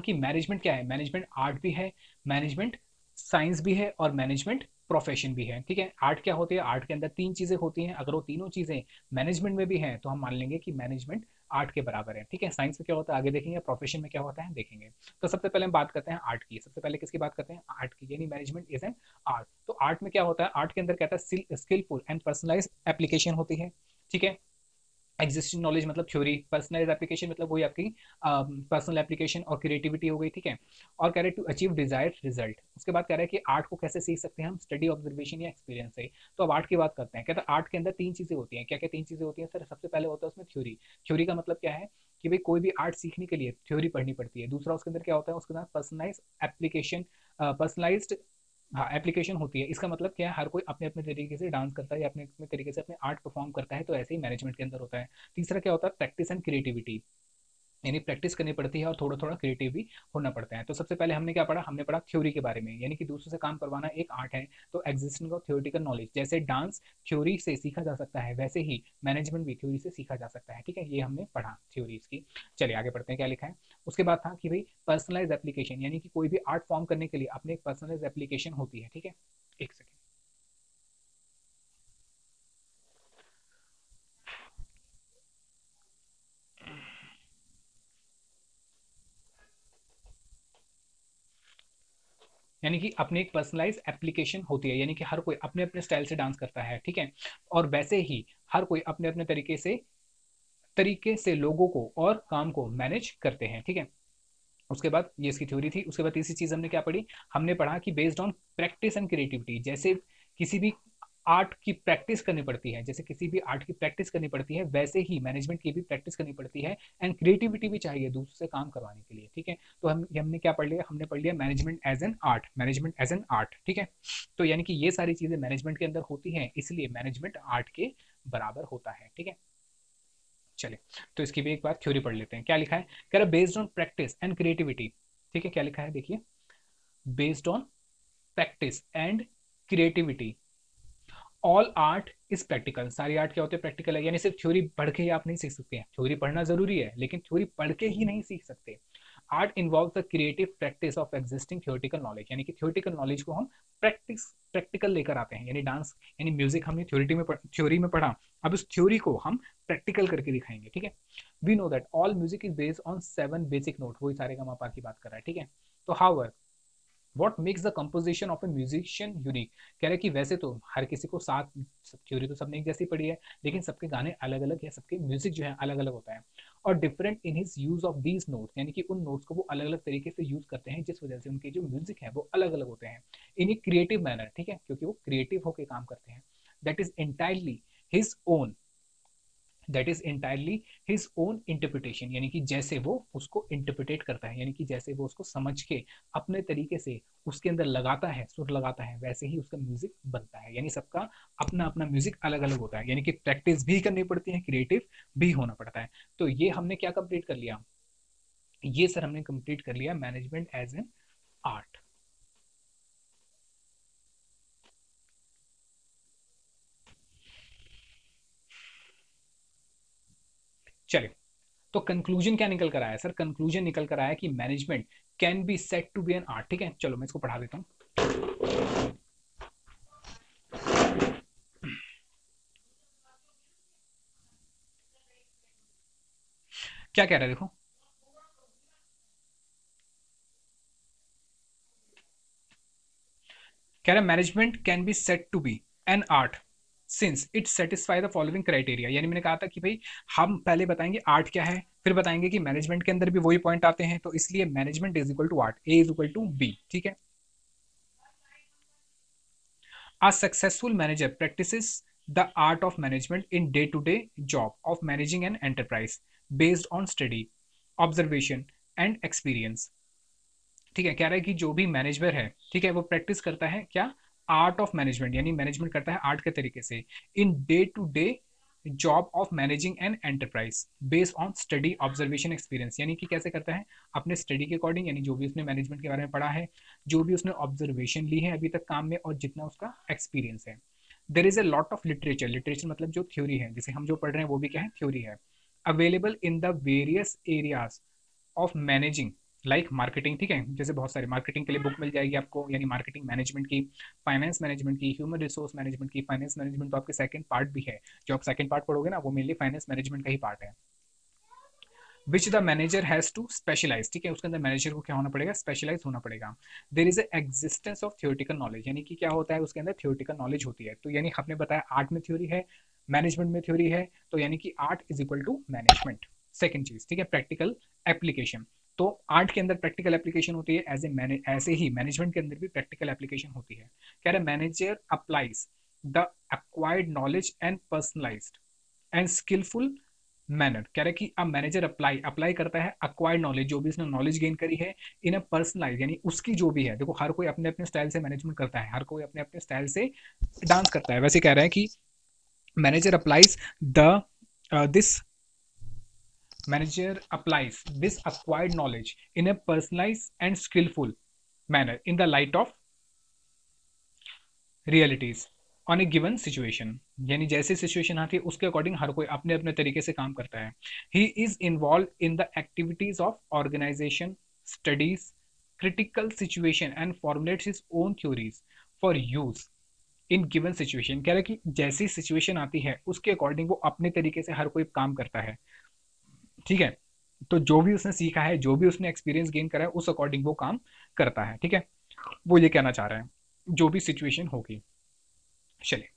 कि मैनेजमेंट क्या है, मैनेजमेंट आर्ट भी है, मैनेजमेंट साइंस भी है और मैनेजमेंट प्रोफेशन भी है। ठीक है, आर्ट क्या होती है, आर्ट के अंदर 3 चीजें होती हैं, अगर वो तीनों चीजें मैनेजमेंट में भी हैं तो हम मान लेंगे कि मैनेजमेंट आर्ट के बराबर है। ठीक है, साइंस में क्या होता है आगे देखेंगे, प्रोफेशन में क्या होता है देखेंगे। तो सबसे पहले हम बात करते हैं आर्ट की, सबसे पहले किसकी बात करते हैं, आर्ट की, यानी मैनेजमेंट इज एन आर्ट। तो आर्ट में क्या होता है, आर्ट के अंदर क्या होता है, स्किलफुल एंड पर्सनलाइज एप्लीकेशन होती है। ठीक है, एग्जिस्टिंग नॉलेज मतलब थ्योरी, पर्सनलाइज एप्लीकेशन मतलब वही आपकी पर्सनल एप्लीकेशन और क्रिएटिविटी हो गई। ठीक है, और कह रहे हैं टू अचीव डिजायर्ड रिजल्ट। उसके बाद कह रहे हैं कि आर्ट को कैसे सीख सकते हैं हम, स्टडी, ऑब्जर्वेशन या एक्सपीरियंस से। तो अब आर्ट की बात करते हैं, कहते हैं आर्ट के अंदर 3 चीजें होती हैं। क्या क्या 3 चीजें होती हैं सर, सबसे पहले होता है उसमें थ्योरी। थ्योरी का मतलब क्या है कि भाई कोई भी आर्ट सीखने के लिए थ्योरी पढ़नी पड़ती है। दूसरा उसके अंदर क्या होता है, उसके अंदर पर्सनलाइज एप्लीकेशन, पर्सनलाइज्ड हाँ एप्लीकेशन होती है। इसका मतलब क्या है, हर कोई अपने अपने तरीके से डांस करता है या अपने अपने तरीके से अपने आर्ट परफॉर्म करता है, तो ऐसे ही मैनेजमेंट के अंदर होता है। तीसरा क्या होता है, प्रैक्टिस एंड क्रिएटिविटी, यानी प्रैक्टिस करनी पड़ती है और थोड़ा थोड़ा क्रिएटिव भी होना पड़ता है। तो सबसे पहले हमने क्या पढ़ा, हमने पढ़ा थ्योरी के बारे में, यानी कि दूसरों से काम करवाना एक आर्ट है। तो एग्जिस्टिंग और थ्योरेटिकल नॉलेज, जैसे डांस थ्योरी से सीखा जा सकता है वैसे ही मैनेजमेंट भी थ्योरी से सीखा जा सकता है। ठीक है, ये हमने पढ़ा थ्योरीज की। चलिए आगे पढ़ते हैं क्या लिखा है। उसके बाद था कि भाई पर्सनलाइज एप्लीकेशन, यानी कि कोई भी आर्ट फॉर्म करने के लिए अपने एक पर्सनलाइज एप्लीकेशन होती है। ठीक है, एक सेकेंड। यानी कि अपने एक पर्सनलाइज एप्लीकेशन होती है, यानी कि हर कोई अपने अपने स्टाइल से डांस करता है। ठीक है, और वैसे ही हर कोई अपने अपने तरीके से लोगों को और काम को मैनेज करते हैं। ठीक है, उसके बाद ये इसकी थ्योरी थी। उसके बाद तीसरी चीज हमने क्या पढ़ी, हमने पढ़ा कि based on practice and creativity, जैसे किसी भी आर्ट की प्रैक्टिस करनी पड़ती है, जैसे किसी भी आर्ट की प्रैक्टिस करनी पड़ती है वैसे ही मैनेजमेंट की भी प्रैक्टिस करनी पड़ती है एंड क्रिएटिविटी भी चाहिए दूसरों से काम करवाने के लिए। ठीक है, तो हमने क्या पढ़ लिया, हमने पढ़ लिया management as an art, management as an art. ठीक है, तो यानी कि ये सारी चीजें मैनेजमेंट के अंदर होती हैं, इसलिए मैनेजमेंट आर्ट के बराबर होता है। ठीक है, चलिए तो इसकी भी एक बार थ्योरी पढ़ लेते हैं। क्या लिखा है, कह रहा based on practice and creativity. ठीक है, क्या लिखा है देखिए, based on practice and creativity all art is practical. सारी आर्ट क्या होते हैं, प्रैक्टिकल है, यानी सिर्फ थ्योरी पढ़ के ही आप नहीं सीख सकते हैं। थ्योरी पढ़ना जरूरी है लेकिन थ्योरी पढ़ के ही नहीं सीख सकते। Art involve the creative practice of existing theoretical knowledge, यानी कि थ्योरेटिकल नॉलेज को हम प्रैक्टिकल लेकर आते हैं। यानी डांस यानी म्यूजिक हमने थ्योरी में पढ़ा, अब उस थ्योरी को हम प्रैक्टिकल करके दिखाएंगे। ठीक है, we know that all music is based on 7 basic note, वही सारे का मापा की बात कर रहा है। ठीक है, तो however what makes the composition of A musician unique, कह रहे कि वैसे तो हर किसी को साथ थ्योरी तो सबने एक जैसी पढ़ी है, लेकिन सबके गाने अलग अलग है, सबके म्यूजिक जो है अलग अलग होता है। और different in his use of these notes, यानी कि उन नोट्स को वो अलग अलग तरीके से यूज करते हैं, जिस वजह से उनके जो म्यूजिक है वो अलग अलग होते हैं इन ए क्रिएटिव मैनर। ठीक है, क्योंकि वो क्रिएटिव होकर काम करते हैं। That is entirely his own, that is entirely his own interpretation, यानी कि जैसे वो उसको इंटरप्रिटेट करता है, यानी कि जैसे वो उसको समझ के अपने तरीके से उसके अंदर लगाता है, सुर लगाता है, वैसे ही उसका म्यूजिक बनता है। यानी सबका अपना अपना म्यूजिक अलग अलग होता है, यानी कि प्रैक्टिस भी करनी पड़ती है, क्रिएटिव भी होना पड़ता है। तो ये हमने क्या कंप्लीट कर लिया, ये सर हमने कंप्लीट कर लिया मैनेजमेंट एज एन आर्ट। चलिए, तो कंक्लूजन क्या निकल कर आया सर, कंक्लूजन निकल कर आया कि management can be set to be an art. ठीक है, चलो मैं इसको पढ़ा देता हूँ। क्या कह रहा है देखो, कह रहा है management can be set to be an art since it satisfy the following criteria, यानी मैंने कहा था कि भाई हम पहले बताएंगे आर्ट क्या है, फिर बताएंगे कि मैनेजमेंट के अंदर भी वही पॉइंट आते हैं, तो इसलिए management is equal to art, a is equal to b. ठीक है, a successful manager practices the art of management in day-to-day job of managing an enterprise based on study, observation and experience। ठीक है, कह रहा है कि जो भी मैनेजर है, ठीक है, वो प्रैक्टिस करता है क्या, आर्ट ऑफ मैनेजमेंट, यानी मैनेजमेंट करता है आर्ट के तरीके से in day to day job of managing an enterprise based on study, observation, experience, यानी कि कैसे करता है अपने स्टडी के अकॉर्डिंग, यानी जो भी उसने मैनेजमेंट के बारे में पढ़ा है, जो भी उसने ऑब्जर्वेशन ली है अभी तक काम में, और जितना उसका एक्सपीरियंस है। There is a lot of literature, literature मतलब जो थ्योरी है, जिसे हम जो पढ़ रहे हैं वो भी क्या है, थ्योरी है, available in the various areas of managing, like marketing, ठीक है, जैसे बहुत सारे मार्केटिंग के लिए बुक मिल जाएगी आपको, यानी मार्केटिंग मैनेजमेंट की, फाइनेंस मैनेजमेंट की, ह्यूमन रिसोर्स मैनेजमेंट की। फाइनेंस मैनेजमेंट तो आपके सेकंड पार्ट भी है, जो आप सेकंड पार्ट पढ़ोगे ना वो मेनली फाइनेंस मैनेजमेंट का ही पार्ट है। Which the manager has to specialise, ठीक है, उसके अंदर मैनेजर को क्या होना पड़ेगा, स्पेशलाइज होना पड़ेगा। There is existence of theoretical knowledge, यानी कि क्या होता है उसके अंदर थियोरिटिकल नॉलेज होती है। तो यानी आपने बताया आर्ट में थ्योरी है, मैनेजमेंट में थ्योरी है, तो यानी कि art is equal to management. Second चीज, ठीक है, प्रैक्टिकल एप्लीकेशन। तो आर्ट के अंदर प्रैक्टिकल एप्लीकेशन होती है, ऐसे ही मैनेजमेंट के अंदर भी प्रैक्टिकल एप्लीकेशन होती है। कह रहे manager applies the acquired knowledge and personalised and skilful manner. कह रहे कि अब मैनेजर अप्लाई करता है अक्वायर्ड नॉलेज, जो भी उसने नॉलेज गेन करी है, इन अ पर्सनलाइज, यानी उसकी जो भी है, देखो हर कोई अपने अपने स्टाइल से मैनेजमेंट करता है, हर कोई अपने अपने स्टाइल से डांस करता है। वैसे कह रहा है कि manager applies the this manager applies this acquired knowledge in a personalise and skilful manner in the light of realities on a given situation, यानी जैसे सिचुएशन आती है उसके अकॉर्डिंग हर कोई अपने अपने तरीके से काम करता है। He is involve in the activities of organisation, studies critical situation and formulates his own theories for use in given situation. कह रहे कि जैसी सिचुएशन आती है उसके अकॉर्डिंग वो अपने तरीके से हर कोई काम करता है, ठीक है। तो जो भी उसने सीखा है, जो भी उसने एक्सपीरियंस गेन करा है, उस अकॉर्डिंग वो काम करता है, ठीक है। वो ये कहना चाह रहा है, जो भी सिचुएशन होगी। चलिए,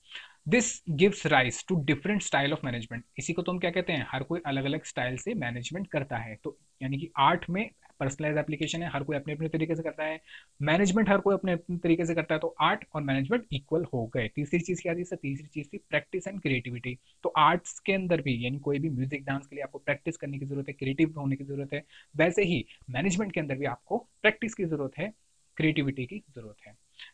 this gives rise to different style of management. इसी को तो हम क्या कहते हैं, हर कोई अलग अलग स्टाइल से मैनेजमेंट करता है। तो यानी कि आर्ट में पर्सनलाइज एप्लीकेशन है, हर कोई अपने अपने तरीके से करता है। मैनेजमेंट हर कोई अपने अपने तरीके से करता है, तो आर्ट और मैनेजमेंट इक्वल हो गए। तीसरी चीज क्या थी सर, तीसरी चीज थी प्रैक्टिस एंड क्रिएटिविटी। तो आर्ट्स के अंदर भी, यानी कोई भी म्यूजिक डांस के लिए आपको प्रैक्टिस करने की जरूरत है, क्रिएटिव होने की जरूरत है। वैसे ही मैनेजमेंट के अंदर भी आपको प्रैक्टिस की जरूरत है, क्रिएटिविटी की जरूरत है।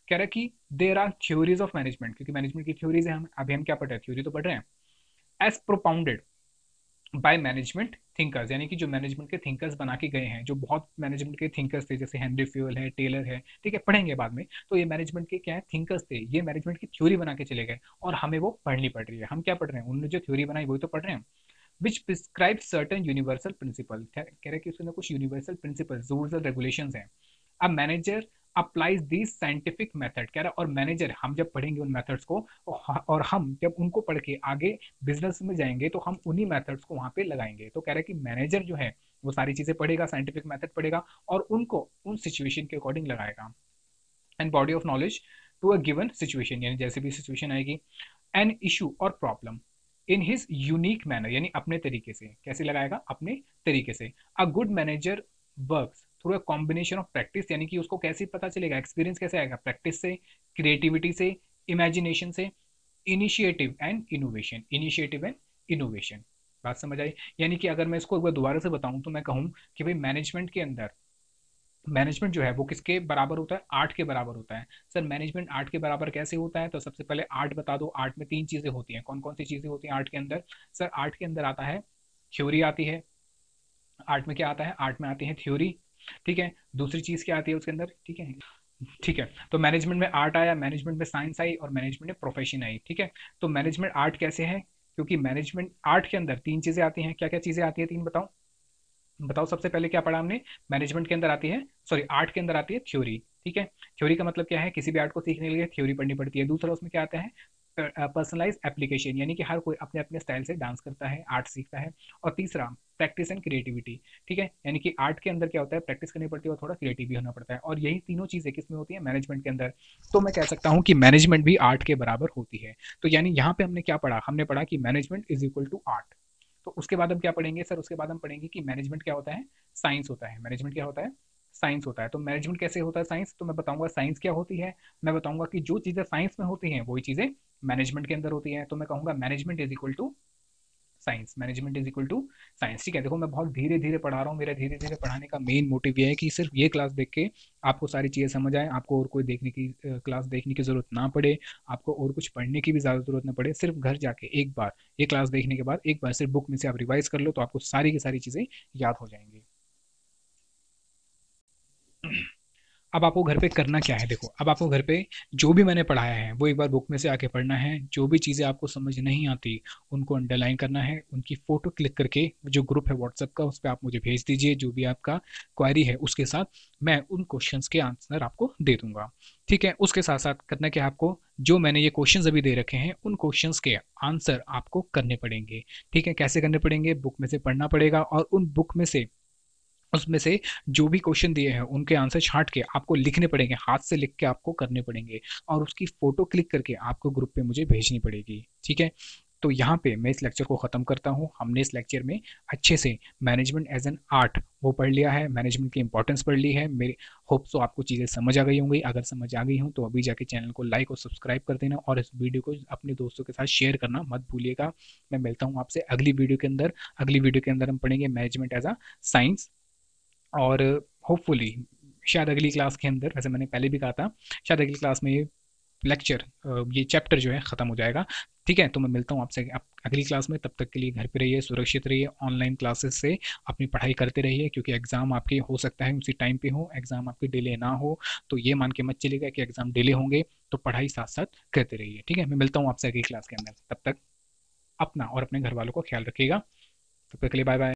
कह रहा है कि there are theories of management, क्योंकि मैनेजमेंट की थ्योरीज है, हम अभी हम क्या पढ़ रहे हैं, थ्योरी तो पढ़ रहे हैं। As propounded by management thinkers, यानी कि जो मैनेजमेंट के थिंकर्स बना के गए हैं, जो बहुत मैनेजमेंट के थिंकर्स थे, जैसे हेनरी फ्यूल है, टेलर है, ठीक है, पढ़ेंगे बाद में। तो ये मैनेजमेंट के क्या है, थिंकर्स थे, ये मैनेजमेंट की थ्योरी बना के चले गए और हमें वो पढ़नी पड़ रही है। हम क्या पढ़ रहे हैं, उन्होंने जो थ्योरी बनाई वही तो पढ़ रहे हैं। विच प्रिस्क्राइब सर्टन यूनिवर्सल प्रिंसिपल, कह रहे हैं कि उसके अंदर कुछ यूनिवर्सल प्रिंसिपल, रूल्स और रेगुलेशंस हैं। अब manager applies this scientific method, कह रहा है, और मैनेजर, हम जब पढ़ेंगे उन मेथड्स को और हम जब उनको पढ़ के आगे बिजनेस में जाएंगे तो हम उन्हीं मेथड्स को वहां पे लगाएंगे। तो कह रहा है कि मैनेजर जो है वो सारी चीजें पढ़ेगा, साइंटिफिक मेथड पढ़ेगा और उनको उन सिचुएशन के अकॉर्डिंग लगाएगा। And body of knowledge to a given situation, यानी जैसे भी सिचुएशन आएगी। एन इशू और problem in his unique manner, यानी अपने तरीके से कैसे लगाएगा, अपने तरीके से। A good manager works through a combination of practice, यानी कि उसको कैसे पता चलेगा, एक्सपीरियंस कैसे आएगा, प्रैक्टिस से, क्रिएटिविटी से, इमेजिनेशन से, initiative and innovation, initiative and innovation. बात समझ आई। यानी कि अगर मैं इसको एक बार दोबारा से बताऊं तो मैं कहूं कि भाई मैनेजमेंट के अंदर, मैनेजमेंट जो है वो किसके बराबर होता है, आर्ट के बराबर होता है। सर मैनेजमेंट आर्ट के बराबर कैसे होता है, तो सबसे पहले आर्ट बता दो। आर्ट में तीन चीजें होती हैं, कौन कौन सी चीजें होती हैं आर्ट के अंदर। सर आर्ट के अंदर आता है थ्योरी आती है, आर्ट में क्या आता है, आर्ट में आती है थ्योरी, ठीक है। दूसरी चीज क्या आती है उसके अंदर, ठीक है, ठीक है। तो मैनेजमेंट में आर्ट आया, मैनेजमेंट में साइंस आई और मैनेजमेंट में प्रोफेशन आई, ठीक है। तो मैनेजमेंट आर्ट कैसे है, क्योंकि मैनेजमेंट आर्ट के अंदर तीन चीजें आती हैं। क्या क्या चीजें आती है, तीन बताओ, बताओ। सबसे पहले क्या पढ़ा हमने, मैनेजमेंट के अंदर आती है, सॉरी आर्ट के अंदर आती है थ्योरी, ठीक है। थ्योरी का मतलब क्या है, किसी भी आर्ट को सीखने के लिए थ्योरी पढ़नी पड़ती है। दूसरा उसमें क्या आता है, पर्सनलाइज एप्लीकेशन, यानी कि हर कोई अपने अपने स्टाइल से डांस करता है, आर्ट सीखता है। और तीसरा प्रैक्टिस एंड क्रिएटिविटी, ठीक है, यानी कि आर्ट के अंदर क्या होता है, प्रैक्टिस करनी पड़ती है और थोड़ा क्रिएटिव भी होना पड़ता है। और यही तीनों चीजें किसमें होती है, मैनेजमेंट के अंदर। तो मैं कह सकता हूँ कि मैनेजमेंट भी आर्ट के बराबर होती है। तो यानी यहाँ पे हमने क्या पढ़ा, हमने पढ़ा कि management is equal to art. तो उसके बाद हम क्या पढ़ेंगे सर, उसके बाद हम पढ़ेंगे कि मैनेजमेंट क्या होता है, साइंस होता है। मैनेजमेंट क्या होता है, साइंस होता है। तो मैनेजमेंट कैसे होता है साइंस, तो मैं बताऊंगा साइंस क्या होती है। मैं बताऊंगा कि जो चीजें साइंस में होती हैं वही चीजें मैनेजमेंट के अंदर होती है। तो मैं कहूंगा management is equal to science, management is equal to science, ठीक है। देखो मैं बहुत धीरे धीरे पढ़ा रहा हूँ, मेरा धीरे धीरे पढ़ाने का मेन मोटिव ये है कि सिर्फ ये क्लास देख के आपको सारी चीज़ें समझ आए, आपको और कोई देखने की क्लास देखने की जरूरत ना पड़े, आपको और कुछ पढ़ने की भी ज़्यादा जरूरत ना पड़े। सिर्फ घर जाके एक बार ये क्लास देखने के बाद एक बार सिर्फ बुक में से आप रिवाइज कर लो तो आपको सारी की सारी चीज़ें याद हो जाएंगी। अब आपको घर पे करना क्या है, देखो अब आपको घर पे जो भी मैंने पढ़ाया है वो एक बार बुक में से आके पढ़ना है। जो भी चीज़ें आपको समझ नहीं आती उनको अंडरलाइन करना है, उनकी फ़ोटो क्लिक करके जो ग्रुप है व्हाट्सएप का उस पर आप मुझे भेज दीजिए, जो भी आपका क्वारी है उसके साथ मैं उन क्वेश्चंस के आंसर आपको दे दूंगा। ठीक है, उसके साथ साथ करना क्या है आपको, जो मैंने ये क्वेश्चंस अभी दे रखे हैं उन क्वेश्चंस के आंसर आपको करने पड़ेंगे। ठीक है, कैसे करने पड़ेंगे, बुक में से पढ़ना पड़ेगा और उन बुक में से उसमें से जो भी क्वेश्चन दिए हैं उनके आंसर छांट के आपको लिखने पड़ेंगे, हाथ से लिख के आपको करने पड़ेंगे और उसकी फोटो क्लिक करके आपको ग्रुप पे मुझे भेजनी पड़ेगी। ठीक है, तो यहाँ पे मैं इस लेक्चर को ख़त्म करता हूँ। हमने इस लेक्चर में अच्छे से मैनेजमेंट एज एन आर्ट वो पढ़ लिया है, मैनेजमेंट की इंपॉर्टेंस पढ़ ली है। मेरे होप सो आपको चीज़ें समझ आ गई होंगी। अगर समझ आ गई हो तो अभी जाके चैनल को लाइक और सब्सक्राइब कर देना और इस वीडियो को अपने दोस्तों के साथ शेयर करना मत भूलिएगा। मैं मिलता हूँ आपसे अगली वीडियो के अंदर। अगली वीडियो के अंदर हम पढ़ेंगे मैनेजमेंट एज अ साइंस और होपफुली शायद अगली क्लास के अंदर, वैसे मैंने पहले भी कहा था, शायद अगली क्लास में ये लेक्चर ये चैप्टर जो है ख़त्म हो जाएगा। ठीक है, तो मैं मिलता हूँ आपसे अगली क्लास में। तब तक के लिए घर पे रहिए, सुरक्षित रहिए, ऑनलाइन क्लासेस से अपनी पढ़ाई करते रहिए क्योंकि एग्ज़ाम आपके हो सकता है उसी टाइम पे हो, एग्ज़ाम आपके डिले ना हो। तो ये मान के मत चलिएगा कि एग्ज़ाम डिले होंगे, तो पढ़ाई साथ साथ करते रहिए। ठीक है, मैं मिलता हूँ आपसे अगली क्लास के अंदर। तब तक अपना और अपने घर वालों को ख्याल रखिएगा। तब तक के लिए बाय बाय।